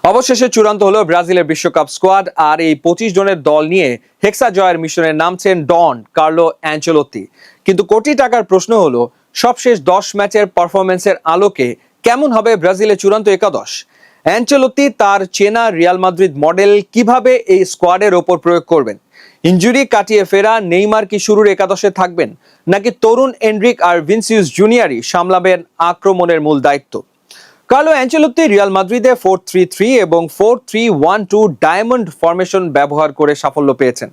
অবশেষে চূড়ান্ত হলো ব্রাজিলের বিশ্বকাপ স্কোয়াড। আর এই 25 জনের দল নিয়ে হেক্সা জয়ের মিশনে নামছেন ডন কার্লো অ্যানচেলোত্তি। কিন্তু কোটি টাকার প্রশ্ন হলো, সবশেষ 10 ম্যাচের পারফরমেন্সের আলোকে কেমন হবে ব্রাজিলের চূড়ান্ত একাদশ? অ্যানচেলোত্তি তার চেনা রিয়াল মাদ্রিদ মডেল কিভাবে এই স্কোয়াডের ওপর প্রয়োগ করবেন? ইনজুরি কাটিয়ে ফেরা নেইমার কি শুরুর একাদশে থাকবেন, নাকি তরুণ এনরিক আর ভিনিসিয়াস জুনিয়রই সামলাবেন আক্রমণের মূল দায়িত্ব? কার্লো অ্যানচেলোত্তি রিয়াল মাদ্রিদে 4-3-3 এবং 4-3-1-2 ডায়মন্ড ফরমেশন ব্যবহার করে সাফল্য পেয়েছেন।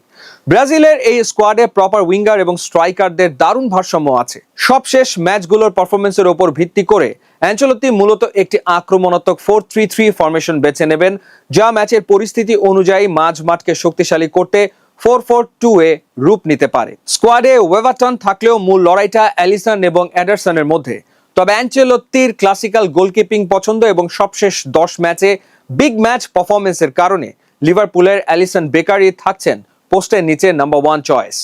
ব্রাজিলের এই স্কোয়াডে প্রপার উইঙ্গার এবং স্ট্রাইকারদের দারুণ ভারসাম্য আছে। সবশেষ ম্যাচগুলোর পারফরমেন্সের উপর ভিত্তি করে অ্যানচেলোত্তি মূলত একটি আক্রমণাত্মক 4-3-3 ফরমেশন বেছে নেবেন, যা ম্যাচের পরিস্থিতি অনুযায়ী মাঝ মাঠকে শক্তিশালী করতে 4-4-2 রূপ নিতে পারে। স্কোয়াডে ওয়েভারটন থাকলেও মূল লড়াইটা অ্যালিসন এবং এডারসনের মধ্যে। তবে অ্যানচেলোত্তির ক্লাসিক্যাল গোলকিপিং পছন্দ এবং সবশেষ 10 ম্যাচে বিগ ম্যাচ পারফরমেন্সের কারণে লিভারপুলের অ্যালিসন বেকারই থাকছেন পোস্টের নিচে নাম্বার 1 চয়েস।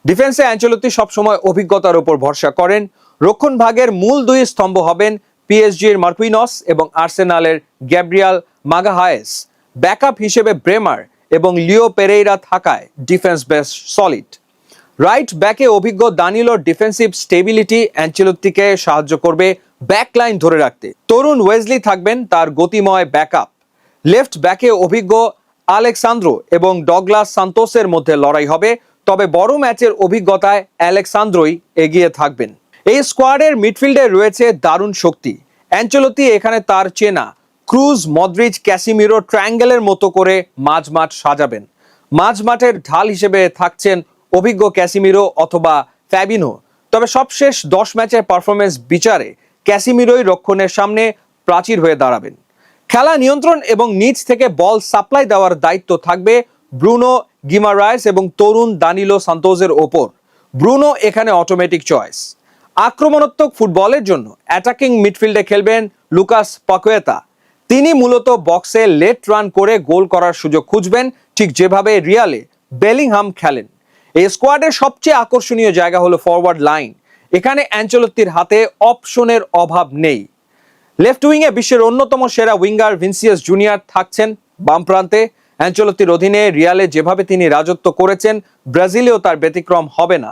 ডিফেন্সে অ্যানচেলোত্তি সবসময় অভিজ্ঞতার উপর ভরসা করেন। রক্ষণ ভাগের মূল দুই স্তম্ভ হবেন পিএসজির মার্কুইনস এবং আর্সেনালের গ্যাব্রিয়াল মাগাহায়েস। ব্যাকআপ হিসেবে ব্রেমার এবং লিও পেরেইরা থাকায় ডিফেন্স বেশ সলিড। রাইট ব্যাকে অভিজ্ঞ দানিলোর ডিফেন্সিভ স্টেবিলিটি অ্যানচেলোত্তিকে সাহায্য করবে ব্যাকলাইন ধরে রাখতে। তরুণ ওয়েজলি থাকবেন তার গতিময় ব্যাকআপ। লেফট ব্যাকে অভিজ্ঞ আলেক্সান্দ্রো এবং ডগলাস সান্তোসের মধ্যে লড়াই হবে, তবে বড় ম্যাচের অভিজ্ঞতায় আলেক্সান্দ্রোই এগিয়ে থাকবেন। এই স্কোয়াডের মিডফিল্ডে রয়েছে দারুণ শক্তি। অ্যানচেলোত্তি এখানে তার চেনা ক্রুজ, মদ্রিচ, ক্যাসিমিরো ট্রায়াঙ্গেলের মতো করে মাঝমাঠ সাজাবেন। মাঝমাঠের ঢাল হিসেবে থাকছেন অভিজ্ঞ ক্যাসিমিরো অথবা ফ্যাবিনো। তবে সবশেষ 10 ম্যাচের পারফরমেন্স বিচারে ক্যাসিমিরোই রক্ষণের সামনে প্রাচীর হয়ে দাঁড়াবেন। খেলা নিয়ন্ত্রণ এবং নিচ থেকে বল সাপ্লাই দেওয়ার দায়িত্ব থাকবে ব্রুনো গিমারায়েস এবং তরুণ দানিলো সান্তোসের ওপর। ব্রুনো এখানে অটোমেটিক চয়েস। আক্রমণাত্মক ফুটবলের জন্য অ্যাটাকিং মিডফিল্ডে খেলবেন লুকাস পাকুয়েতা। তিনি মূলত বক্সে লেট রান করে গোল করার সুযোগ খুঁজবেন, ঠিক যেভাবে রিয়ালে বেলিংহাম খেলেন। এই স্কোয়াডের সবচেয়ে আকর্ষণীয় জায়গা হলো ফরওয়ার্ড লাইন। এখানে অ্যানচেলোত্তির হাতে অপশনের অভাব নেই। লেফট উইংয়ে বিশ্বের অন্যতম সেরা উইঙ্গার ভিনিসিয়াস জুনিয়র থাকছেন বাম প্রান্তে। অ্যানচেলোত্তির অধীনে রিয়ালে যেভাবে তিনি রাজত্ব করেছেন, ব্রাজিলেও তার ব্যতিক্রম হবে না।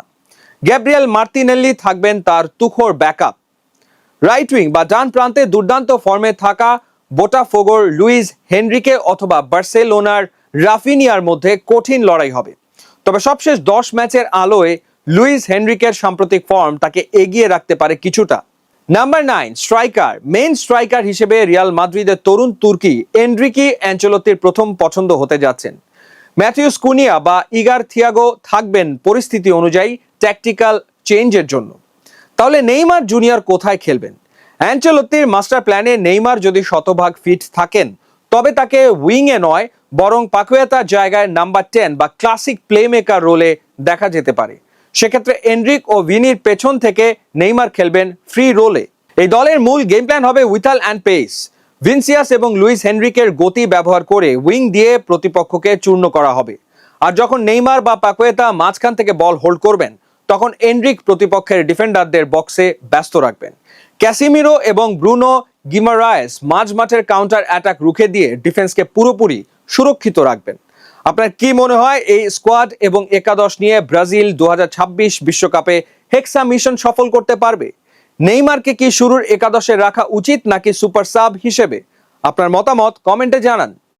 গ্যাব্রিয়েল মার্তিনেল্লি থাকবেন তার তুখোড় ব্যাকআপ। রাইট উইং বা ডান প্রান্তে দুর্দান্ত ফর্মে থাকা বোটাফোগোর লুইস হেনরিকে অথবা বার্সেলোনার রাফিনিয়ার মধ্যে কঠিন লড়াই হবে। তবে সবশেষ 10 ম্যাচের আলোয় লুইস হেনরিকের সাম্প্রতিক ফর্ম তাকে এগিয়ে রাখতে পারে কিছুটা। Number 9 striker. মেইন স্ট্রাইকার হিসেবে রিয়াল মাদ্রিদের তরুণ তুর্কি এনরিকি অ্যানচেলোত্তির প্রথম পছন্দ হতে যাচ্ছেন। ম্যাথিউস কুনিয়া বা ইগার থিয়াগো থাকবেন পরিস্থিতি অনুযায়ী ট্যাকটিক্যাল চেঞ্জের জন্য। তাহলে নেইমার জুনিয়র কোথায় খেলবেন? অ্যানচেলোত্তির মাস্টার প্ল্যানে নেইমার যদি শতভাগ ফিট থাকেন, তবে তাকে উইংয়ে নয় বরং পাকুয়েতার জায়গায় নাম্বার 10 বা ক্লাসিক প্লেমেকার রোলে দেখা যেতে পারে। সেক্ষেত্রে এনরিক ও ভিনির পেছন থেকে নেইমার খেলবেন ফ্রি রোলে। এই দলের মূল গেম প্ল্যান হবে উইথাল অ্যান্ড পেস। ভিনিসিয়াস এবং লুইস হেনরিকের গতি ব্যবহার করে উইং দিয়ে প্রতিপক্ষকে চূর্ণ করা হবে। আর যখন নেইমার বা পাকুয়েতা মাঝখান থেকে বল হোল্ড করবেন, তখন এনরিক প্রতিপক্ষের ডিফেন্ডারদের বক্সে ব্যস্ত রাখবেন। ক্যাসিমিরো এবং ব্রুনো গিমারায়েস মাঝ মাঠের কাউন্টার অ্যাটাক রুখে দিয়ে ডিফেন্সকে পুরোপুরি সুরক্ষিত রাখবেন। আপনার কি মনে হয় এই স্কোয়াড এবং একাদশ নিয়ে ব্রাজিল 2026 বিশ্বকাপে হেক্সা মিশন সফল করতে পারবে? নেইমারকে কি শুরুর একাদশে রাখা উচিত নাকি সুপার সাব হিসেবে? আপনার মতামত কমেন্টে জানান।